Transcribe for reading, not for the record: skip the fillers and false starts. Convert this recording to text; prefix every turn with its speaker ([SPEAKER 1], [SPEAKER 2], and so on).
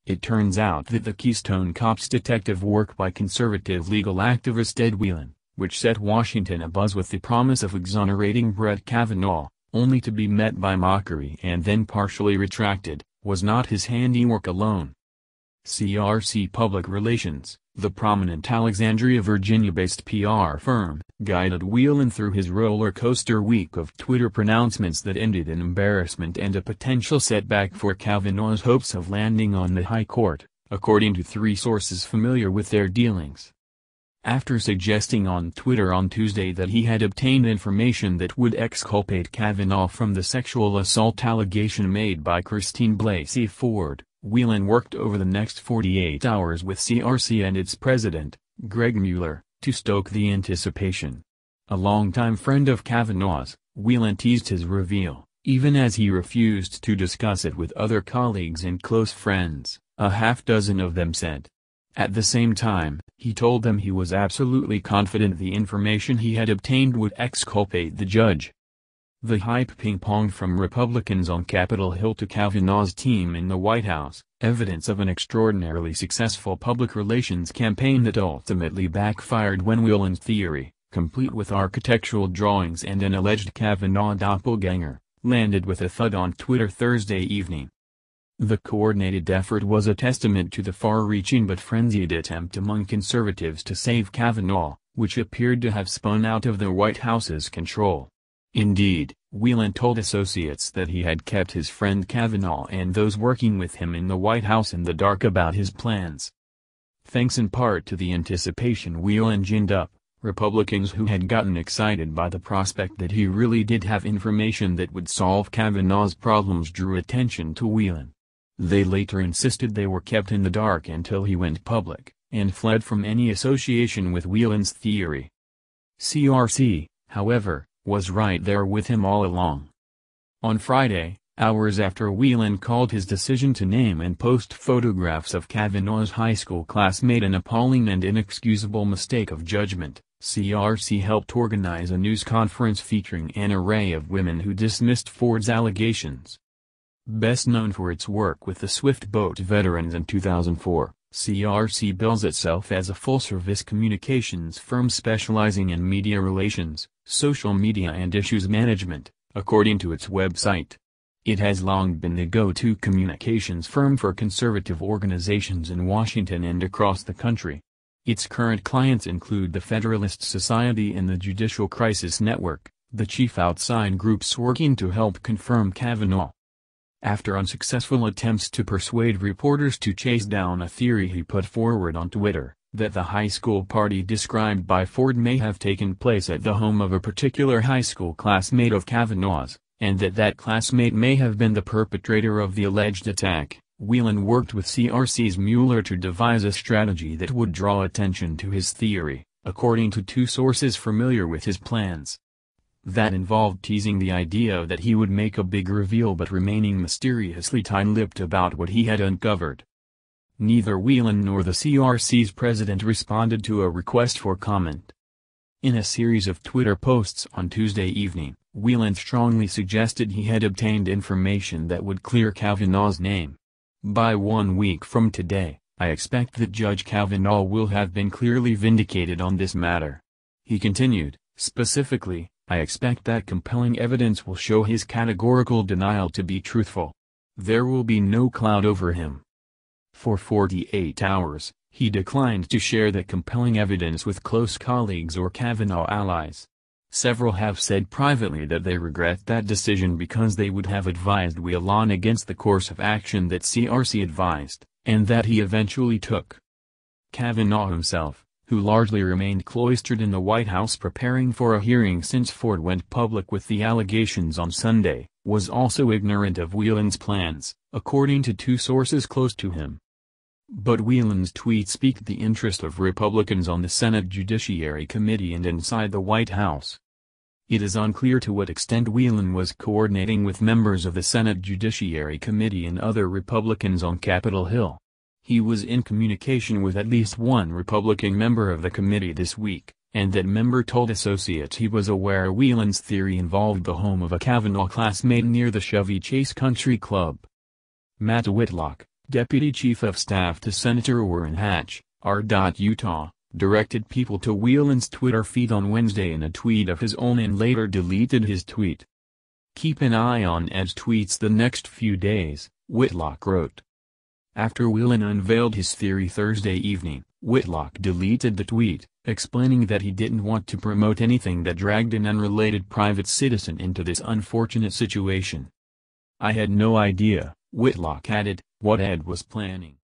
[SPEAKER 1] It turns out that the Keystone Cops detective work by conservative legal activist Ed Whelan, which set Washington abuzz with the promise of exonerating Brett Kavanaugh, only to be met by mockery and then partially retracted, was not his handiwork alone. CRC Public Relations, the prominent Alexandria, Virginia-based PR firm, guided Whelan through his roller coaster week of Twitter pronouncements that ended in embarrassment and a potential setback for Kavanaugh's hopes of landing on the High Court, according to 3 sources familiar with their dealings. After suggesting on Twitter on Tuesday that he had obtained information that would exculpate Kavanaugh from the sexual assault allegation made by Christine Blasey Ford, Whelan worked over the next 48 hours with CRC and its president, Greg Mueller, to stoke the anticipation. A longtime friend of Kavanaugh's, Whelan teased his reveal, even as he refused to discuss it with other colleagues and close friends, a half-dozen of them said. At the same time, he told them he was absolutely confident the information he had obtained would exculpate the judge. The hype ping-ponged from Republicans on Capitol Hill to Kavanaugh's team in the White House, evidence of an extraordinarily successful public relations campaign that ultimately backfired when Whelan's theory, complete with architectural drawings and an alleged Kavanaugh doppelganger, landed with a thud on Twitter Thursday evening. The coordinated effort was a testament to the far-reaching but frenzied attempt among conservatives to save Kavanaugh, which appeared to have spun out of the White House's control. Indeed, Whelan told associates that he had kept his friend Kavanaugh and those working with him in the White House in the dark about his plans. Thanks in part to the anticipation Whelan ginned up, Republicans who had gotten excited by the prospect that he really did have information that would solve Kavanaugh's problems drew attention to Whelan. They later insisted they were kept in the dark until he went public, and fled from any association with Whelan's theory. CRC, however, was right there with him all along. On Friday, hours after Whelan called his decision to name and post photographs of Kavanaugh's high school classmate an appalling and inexcusable mistake of judgment, CRC helped organize a news conference featuring an array of women who dismissed Ford's allegations. Best known for its work with the Swift boat veterans in 2004, CRC bills itself as a full-service communications firm specializing in media relations, social media and issues management, according to its website. It has long been the go-to communications firm for conservative organizations in Washington and across the country. Its current clients include the Federalist Society and the Judicial Crisis Network, the chief outside groups working to help confirm Kavanaugh. After unsuccessful attempts to persuade reporters to chase down a theory he put forward on Twitter, that the high school party described by Ford may have taken place at the home of a particular high school classmate of Kavanaugh's, and that classmate may have been the perpetrator of the alleged attack, Whelan worked with CRC's Mueller to devise a strategy that would draw attention to his theory, according to 2 sources familiar with his plans. That involved teasing the idea that he would make a big reveal but remaining mysteriously tight-lipped about what he had uncovered. Neither Whelan nor the CRC's president responded to a request for comment. In a series of Twitter posts on Tuesday evening, Whelan strongly suggested he had obtained information that would clear Kavanaugh's name. By 1 week from today, I expect that Judge Kavanaugh will have been clearly vindicated on this matter. He continued, specifically, I expect that compelling evidence will show his categorical denial to be truthful. There will be no cloud over him. For 48 hours, he declined to share that compelling evidence with close colleagues or Kavanaugh allies. Several have said privately that they regret that decision because they would have advised Whelan against the course of action that CRC advised, and that he eventually took. Kavanaugh himself, who largely remained cloistered in the White House preparing for a hearing since Ford went public with the allegations on Sunday, was also ignorant of Whelan's plans, according to 2 sources close to him. But Whelan's tweets piqued the interest of Republicans on the Senate Judiciary Committee and inside the White House. It is unclear to what extent Whelan was coordinating with members of the Senate Judiciary Committee and other Republicans on Capitol Hill. He was in communication with at least one Republican member of the committee this week, and that member told associates he was aware Whelan's theory involved the home of a Kavanaugh classmate near the Chevy Chase Country Club. Matt Whitlock, Deputy Chief of Staff to Senator Orrin Hatch, R. Utah, directed people to Whelan's Twitter feed on Wednesday in a tweet of his own and later deleted his tweet. "Keep an eye on Ed's tweets the next few days," Whitlock wrote. After Whelan unveiled his theory Thursday evening, Whitlock deleted the tweet, explaining that he didn't want to promote anything that dragged an unrelated private citizen into this unfortunate situation. "I had no idea," Whitlock added, "what Ed was planning."